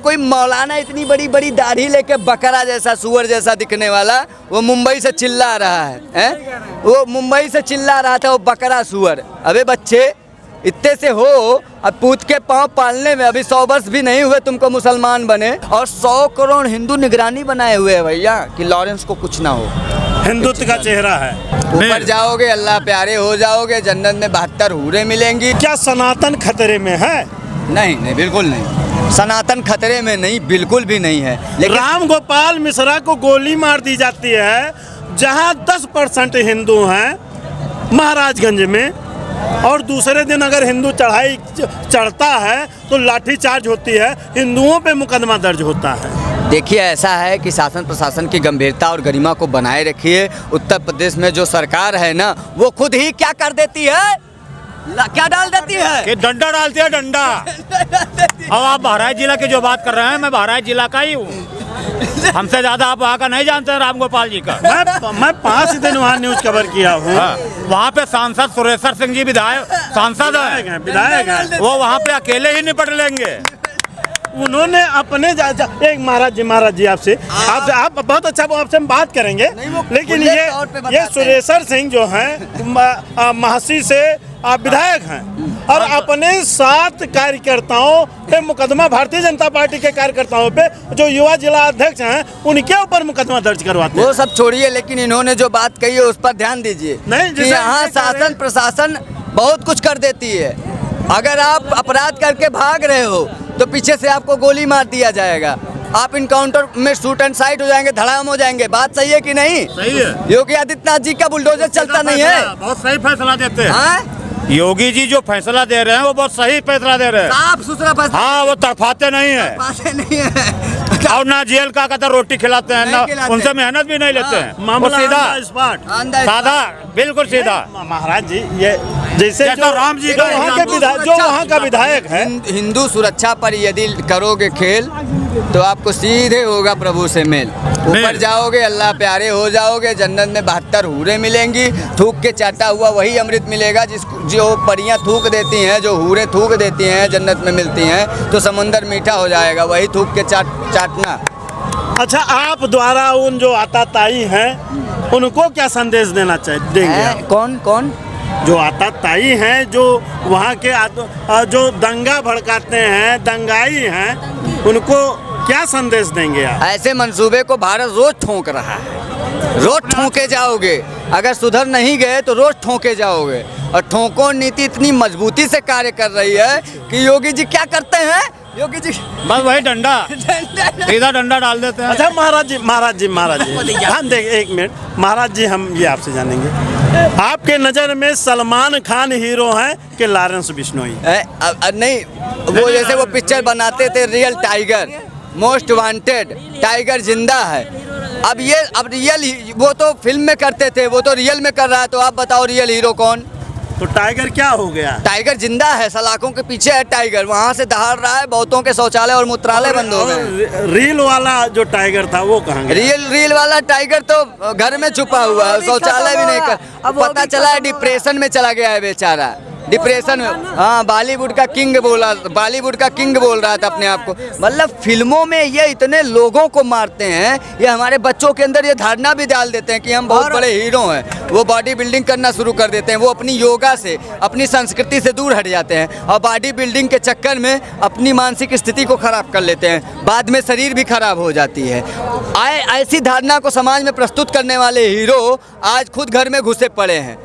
कोई मौलाना इतनी बड़ी बड़ी दाढ़ी लेके बकरा जैसा सुअर जैसा दिखने वाला वो मुंबई से चिल्ला रहा है? वो मुंबई से चिल्ला रहा था वो बकरा सुअर। अबे बच्चे इतने से हो, अब पूत के पाँव पालने में अभी 100 वर्ष भी नहीं हुए तुमको मुसलमान बने, और 100 करोड़ हिंदू निगरानी बनाए हुए हैं भैया कि लॉरेंस को कुछ ना हो। हिंदुत्व का चेहरा है। ऊपर जाओगे अल्लाह प्यारे हो जाओगे, जन्नत में 72 हूरें मिलेंगी। क्या सनातन खतरे में है? नहीं नहीं, बिल्कुल नहीं, सनातन खतरे में नहीं, बिल्कुल भी नहीं है। लेकिन राम गोपाल मिश्रा को गोली मार दी जाती है जहां 10% हिंदू हैं महाराजगंज में, और दूसरे दिन अगर हिंदू चढ़ाई चढ़ता है तो लाठीचार्ज होती है, हिंदुओं पे मुकदमा दर्ज होता है। देखिए ऐसा है कि शासन प्रशासन की गंभीरता और गरिमा को बनाए रखिए। उत्तर प्रदेश में जो सरकार है ना, वो खुद ही क्या कर देती है, क्या डाल देती है कि डंडा डालती है, डंडा। अब आप बहराइच जिला की जो बात कर रहे हैं, मैं बहराइच जिला का ही हूँ। हमसे ज्यादा आप वहाँ का नहीं जानते हैं राम गोपाल जी का। मैं 5 दिन वहाँ न्यूज कवर किया हूँ। वहाँ पे सांसद सुरेश्वर सिंह जी विधायक सांसद हैं, वो वहाँ पे अकेले ही निपट लेंगे। उन्होंने अपने एक महाराज जी आपसे आप बहुत अच्छा, वो आपसे हम बात करेंगे, लेकिन ये सुरेश्वर सिंह जो हैं महासी से विधायक हैं, और अपने 7 कार्यकर्ताओं पे मुकदमा, भारतीय जनता पार्टी के कार्यकर्ताओं पे जो युवा जिला अध्यक्ष हैं उनके ऊपर मुकदमा दर्ज करवाते हैं। वो सब छोड़िए, लेकिन इन्होंने जो बात कही है उस पर ध्यान दीजिए कि यहाँ शासन प्रशासन बहुत कुछ कर देती है। अगर आप अपराध करके भाग रहे हो तो पीछे से आपको गोली मार दिया जाएगा, आप इनकाउंटर में शूट एंड साइट हो जाएंगे, धड़ाम हो जाएंगे। बात सही है कि नहीं? सही है। योगी आदित्यनाथ जी का बुलडोजर चलता नहीं है, बहुत सही फैसला देते हैं। योगी जी जो फैसला दे रहे हैं वो बहुत सही फैसला दे रहे हैं, साफ सुथरा फैसला। हाँ, वो तड़फाते नहीं है, और ना जेल का कहते रोटी खिलाते हैं, ना उनसे मेहनत भी नहीं लेते हैं। मामला सादा, बिल्कुल सीधा। महाराज जी, ये जैसे जो राम जी का जो वहाँ का विधायक है, हिंदू सुरक्षा पर यदि करोगे खेल तो आपको सीधे होगा प्रभु से मेल। ऊपर जाओगे अल्लाह प्यारे हो जाओगे, जन्नत में 72 हूरें मिलेंगी। थूक के चाटा हुआ वही अमृत मिलेगा जो परियां थूक देती हैं, जो हूरें थूक देती हैं जन्नत में मिलती हैं, तो समुंदर मीठा हो जाएगा, वही थूक के चाटना। अच्छा, आप द्वारा उन जो आताताई हैं उनको क्या संदेश देना देंगे? कौन जो आताताई हैं, जो वहाँ के जो दंगा भड़काते हैं, दंगाई हैं, उनको क्या संदेश देंगे आप? ऐसे मंसूबे को भारत रोज ठोक रहा है, रोज ठोके जाओगे। अगर सुधर नहीं गए तो रोज ठोके जाओगे, और ठोको नीति इतनी मजबूती से कार्य कर रही है कि योगी जी क्या करते हैं, योगी जी बस वही डंडा सीधा डंडा डाल देते हैं। अच्छा महाराज जी हम देख, एक मिनट महाराज जी, हम ये आपसे जानेंगे, आपके नज़र में सलमान खान हीरो हैं कि लॉरेंस बिश्नोई? नहीं, वो जैसे वो पिक्चर बनाते थे real tiger, most wanted tiger जिंदा है। अब रियल, वो तो फिल्म में करते थे, वो तो रियल में कर रहा है, तो आप बताओ रियल हीरो कौन? तो टाइगर क्या हो गया? टाइगर जिंदा है, सलाखों के पीछे है टाइगर, वहाँ से दहाड़ रहा है, बहुतों के शौचालय और मूत्रालय बंद हो गए। रील वाला जो टाइगर था वो कहाँ गया? रील वाला टाइगर तो घर में छुपा हुआ है, शौचालय भी नहीं कर, पता चला है डिप्रेशन में चला गया है बेचारा, डिप्रेशन में। हाँ, बॉलीवुड का किंग बोल रहा था अपने आप को। मतलब फिल्मों में ये इतने लोगों को मारते हैं, ये हमारे बच्चों के अंदर ये धारणा भी डाल देते हैं कि हम बहुत बड़े हीरो हैं। वो बॉडी बिल्डिंग करना शुरू कर देते हैं, वो अपनी योगा से, अपनी संस्कृति से दूर हट जाते हैं, और बॉडी बिल्डिंग के चक्कर में अपनी मानसिक स्थिति को खराब कर लेते हैं, बाद में शरीर भी खराब हो जाती है। ऐसी धारणा को समाज में प्रस्तुत करने वाले हीरो आज खुद घर में घुसे पड़े हैं।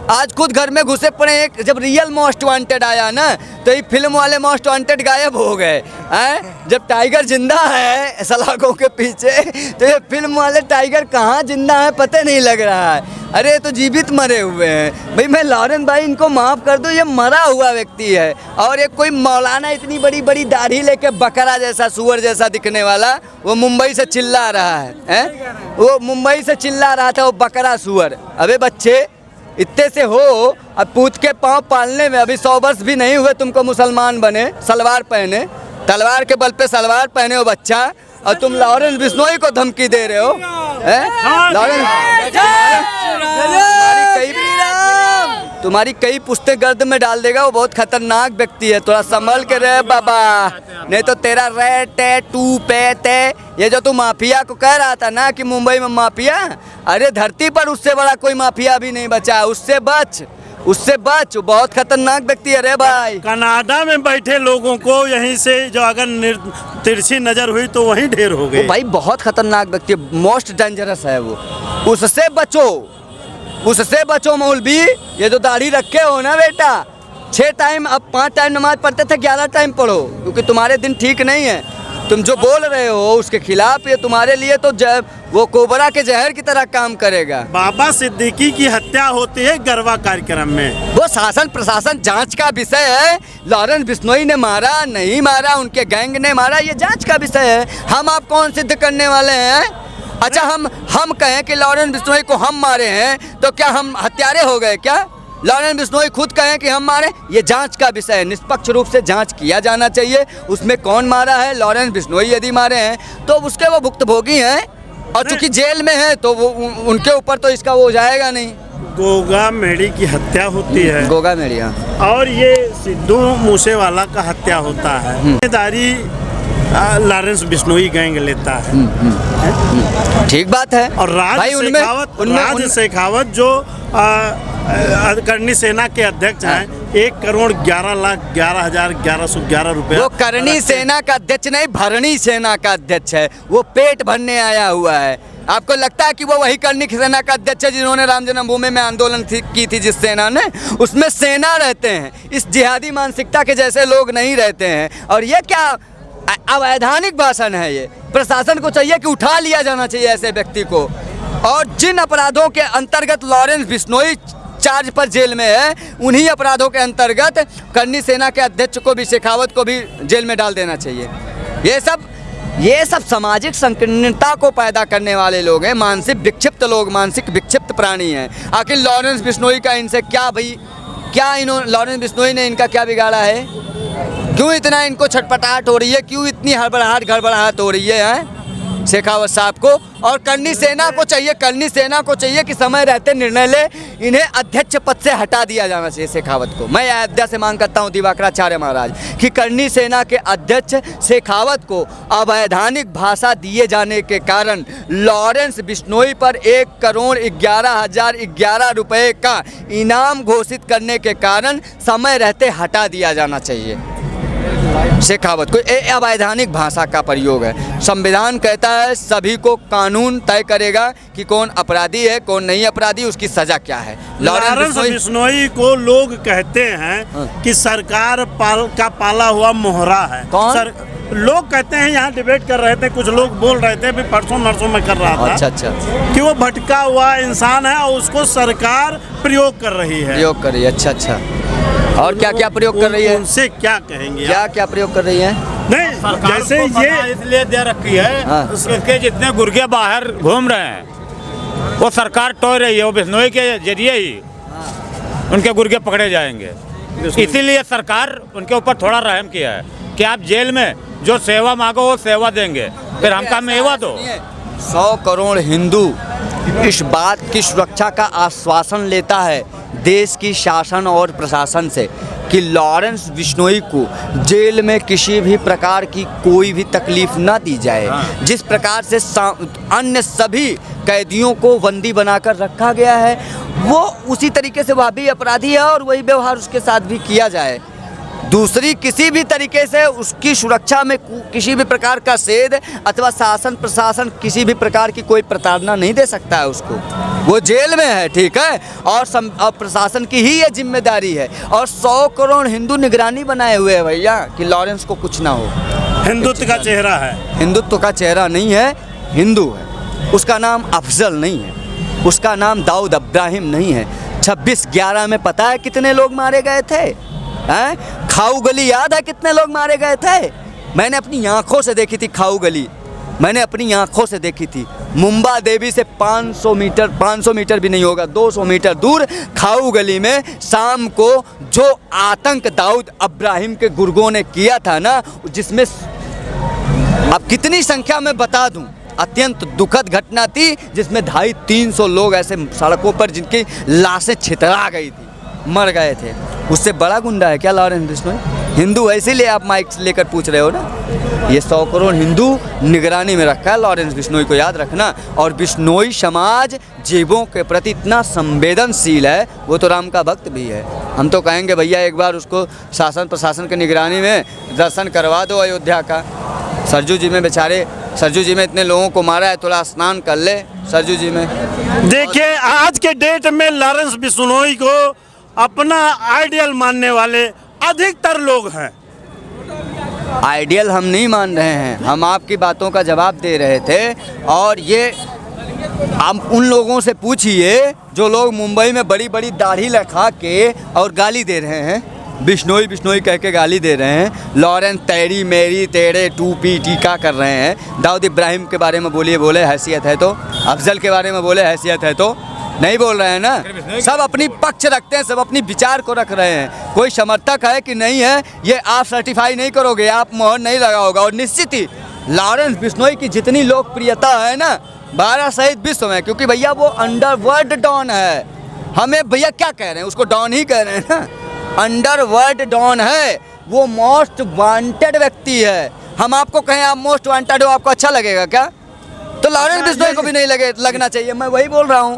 आज खुद घर में घुसे पड़े हैं। जब रियल मोस्ट वांटेड आया ना, तो ये फिल्म वाले मोस्ट वांटेड गायब हो गए हैं। जब टाइगर जिंदा है सलाखों के पीछे, तो ये फिल्म वाले टाइगर कहाँ जिंदा है पता नहीं लग रहा है। अरे तो जीवित मरे हुए हैं भाई। मैं लॉरेंस भाई इनको माफ़ कर दो, ये मरा हुआ व्यक्ति है। और एक कोई मौलाना इतनी बड़ी बड़ी दाढ़ी लेके बकरा जैसा सुअर जैसा दिखने वाला, वो मुंबई से चिल्ला रहा है? वो मुंबई से चिल्ला रहा था वो बकरा सुअर। अबे बच्चे इतने से हो, अब पूत के पाँव पालने में अभी 100 वर्ष भी नहीं हुए तुमको मुसलमान बने, सलवार पहने, तलवार के बल पे सलवार पहने हो बच्चा, और तुम लॉरेंस बिश्नोई को धमकी दे रहे हो? लॉरेंस तुम्हारी कई पुश्ते गर्द में डाल देगा। वो बहुत खतरनाक व्यक्ति है, थोड़ा संभल के रहे बाबा, नहीं तो तेरा रे टे टू पे ते, ये जो तू माफिया को कह रहा था ना कि मुंबई में माफिया, अरे धरती पर उससे बड़ा कोई माफिया भी नहीं बचा। उससे बच, उससे बच, वो बहुत खतरनाक व्यक्ति है रे भाई। कनाडा में बैठे लोगों को यहीं से जो अगर तिरछी नजर हुई तो वहीं ढेर हो गए। भाई बहुत खतरनाक व्यक्ति है, मोस्ट डेंजरस है वो, उससे बचो, उससे बचो मौलवी। ये जो दाढ़ी रखे हो ना बेटा, 6 टाइम अब 5 टाइम नमाज पढ़ते थे, 11 टाइम पढ़ो, क्योंकि तुम्हारे दिन ठीक नहीं है। तुम जो बोल रहे हो उसके खिलाफ, ये तुम्हारे लिए तो वो कोबरा के जहर की तरह काम करेगा। बाबा सिद्दीकी की हत्या होती है गरबा कार्यक्रम में, वो शासन प्रशासन जांच का विषय है। लॉरेंस बिश्नोई ने मारा नहीं मारा, उनके गैंग ने मारा, ये जांच का विषय है। हम आप कौन सिद्ध करने वाले हैं? अच्छा हम कहें कि लॉरेंस बिश्नोई को हम मारे हैं तो क्या हम हत्यारे हो गए क्या? लॉरेंस बिश्नोई खुद कहें कि हम मारे, ये जांच का विषय है। निष्पक्ष रूप से जांच किया जाना चाहिए, उसमें कौन मारा है। लॉरेंस बिश्नोई यदि मारे हैं तो उसके वो भुक्तभोगी हैं, और चूंकि जेल में है तो वो उनके ऊपर तो इसका वो हो जाएगा नहीं। गोगा मेड़ी की हत्या होती है, गोगा मेड़ी, हाँ। और ये सिद्धू मूसेवाला का हत्या होता है। जिम्मेदारी लॉरेंस बिश्नोई गैंग लेता है। ठीक बात है। और राज शेखावत जो करनी सेना के अध्यक्ष हैं, 1,11,11,1111 रुपया। वो करनी सेना का अध्यक्ष नहीं, भरणी सेना का अध्यक्ष है। वो पेट भरने आया हुआ है। आपको लगता है कि वो वही करनी सेना का अध्यक्ष है जिन्होंने राम जन्मभूमि में आंदोलन की थी? जिस सेना ने, उसमें सेना रहते हैं, इस जिहादी मानसिकता के जैसे लोग नहीं रहते हैं। और ये क्या अवैधानिक भाषण है? ये प्रशासन को चाहिए कि उठा लिया जाना चाहिए ऐसे व्यक्ति को। और जिन अपराधों के अंतर्गत लॉरेंस बिश्नोई चार्ज पर जेल में है, उन्हीं अपराधों के अंतर्गत करनी सेना के अध्यक्ष को भी, शेखावत को भी जेल में डाल देना चाहिए। ये सब सामाजिक संकीर्णता को पैदा करने वाले लोग हैं, मानसिक विक्षिप्त लोग, मानसिक विक्षिप्त प्राणी हैं। आखिर लॉरेंस बिश्नोई का इनसे क्या भाई, क्या लॉरेंस बिश्नोई ने इनका क्या बिगाड़ा है? क्यों इतना इनको छटपटाहट हो रही है? क्यों इतनी गड़बड़ाहट हो रही है शेखावत साहब को? और करनी सेना को चाहिए कि समय रहते निर्णय ले, इन्हें अध्यक्ष पद से हटा दिया जाना चाहिए शेखावत को। मैं अयोध्या से मांग करता हूं दिवाकराचार्य महाराज कि करनी सेना के अध्यक्ष शेखावत को अवैधानिक भाषा दिए जाने के कारण लॉरेंस बिश्नोई पर 1,11,11 रुपये का इनाम घोषित करने के कारण समय रहते हटा दिया जाना चाहिए शेखावत को। अवैधानिक भाषा का प्रयोग है। संविधान कहता है सभी को कानून तय करेगा कि कौन अपराधी है, कौन नहीं अपराधी, उसकी सजा क्या है। लॉरेंस बिश्नोई को लोग कहते हैं कि सरकार का पाला हुआ मोहरा है। कौन? लोग कहते हैं, यहाँ डिबेट कर रहे थे, कुछ लोग बोल रहे थे, परसों नरसों में कर रहा था। अच्छा। कि वो भटका हुआ इंसान है और उसको सरकार प्रयोग कर रही है। अच्छा। और क्या प्रयोग कर रही है? उनसे क्या कहेंगे? क्या प्रयोग कर रही है? नहीं, जैसे ये इसलिए दे रखी है, उसके जितने गुर्गे बाहर घूम रहे हैं वो सरकार टोय रही है, वो बिश्नोई के जरिए ही उनके गुर्गे पकड़े जाएंगे। इसीलिए सरकार उनके ऊपर थोड़ा रहम किया है कि आप जेल में जो सेवा मांगो वो सेवा देंगे, फिर हमका मेवा दो। 100 करोड़ हिंदू इस बात की सुरक्षा का आश्वासन लेता है देश की शासन और प्रशासन से कि लॉरेंस बिश्नोई को जेल में किसी भी प्रकार की कोई भी तकलीफ ना दी जाए। जिस प्रकार से अन्य सभी कैदियों को बंदी बनाकर रखा गया है, वो उसी तरीके से वह भी अपराधी है और वही व्यवहार उसके साथ भी किया जाए। दूसरी किसी भी तरीके से उसकी सुरक्षा में किसी भी प्रकार का सेध अथवा शासन प्रशासन किसी भी प्रकार की कोई प्रताड़ना नहीं दे सकता है उसको। वो जेल में है, ठीक है, और प्रशासन की ही ये जिम्मेदारी है। और 100 करोड़ हिंदू निगरानी बनाए हुए हैं भैया कि लॉरेंस को कुछ ना हो। हिंदुत्व का चेहरा है। हिंदुत्व का चेहरा नहीं है, हिंदू है। उसका नाम अफजल नहीं है, उसका नाम दाऊद इब्राहिम नहीं है। 26/11 में पता है कितने लोग मारे गए थे? खाऊ गली याद है कितने लोग मारे गए थे? मैंने अपनी आंखों से देखी थी खाऊ गली, मैंने अपनी आंखों से देखी थी। मुंबा देवी से 500 मीटर भी नहीं होगा, 200 मीटर दूर खाऊ गली में शाम को जो आतंक दाऊद इब्राहिम के गुर्गों ने किया था ना, जिसमें अब कितनी संख्या में बता दूं, अत्यंत दुखद घटना थी जिसमें 250-300 लोग ऐसे सड़कों पर जिनकी लाशें छितरा गई थी। मर गए थे। उससे बड़ा गुंडा है क्या लॉरेंस बिश्नोई? हिंदू है इसीलिए आप माइक लेकर पूछ रहे हो ना। ये 100 करोड़ हिंदू निगरानी में रखा है लॉरेंस बिश्नोई को, याद रखना। और बिश्नोई समाज जीवों के प्रति इतना संवेदनशील है, वो तो राम का भक्त भी है। हम तो कहेंगे भैया एक बार उसको शासन प्रशासन की निगरानी में दर्शन करवा दो अयोध्या का। सरजू जी में बेचारे, सरजू जी में इतने लोगों को मारा है, थोड़ा स्नान कर ले सरजू जी में। देखिए आज के डेट में लॉरेंस बिश्नोई को अपना आइडियल मानने वाले अधिकतर लोग हैं। आइडियल हम नहीं मान रहे हैं, हम आपकी बातों का जवाब दे रहे थे। और ये आप उन लोगों से पूछिए जो लोग मुंबई में बड़ी बड़ी दाढ़ी लगा के और गाली दे रहे हैं, बिश्नोई बिश्नोई कह के गाली दे रहे हैं। लॉरेंस तेरी मेरी तेरे टूपी टीका कर रहे हैं। दाऊद इब्राहिम के बारे में बोले हैसियत है तो, अफजल के बारे में बोले हैसियत है तो, नहीं बोल रहे हैं ना। सब अपनी पक्ष रखते हैं, सब अपनी विचार को रख रहे हैं। कोई समर्थक है कि नहीं है ये आप सर्टिफाई नहीं करोगे, आप मोहर नहीं लगाओगे। और निश्चित ही लॉरेंस बिश्नोई की जितनी लोकप्रियता है ना भारत सहित विश्व में, क्योंकि भैया वो अंडरवर्ल्ड डॉन है। हमें भैया क्या कह रहे हैं, उसको डॉन ही कह रहे हैं ना, अंडरवर्ल्ड डॉन है। वो मोस्ट वांटेड व्यक्ति है। हम आपको कहें आप मोस्ट वांटेड हो, आपको अच्छा लगेगा क्या? तो लॉरेंस बिश्नोई को भी नहीं लगना चाहिए, मैं वही बोल रहा हूँ।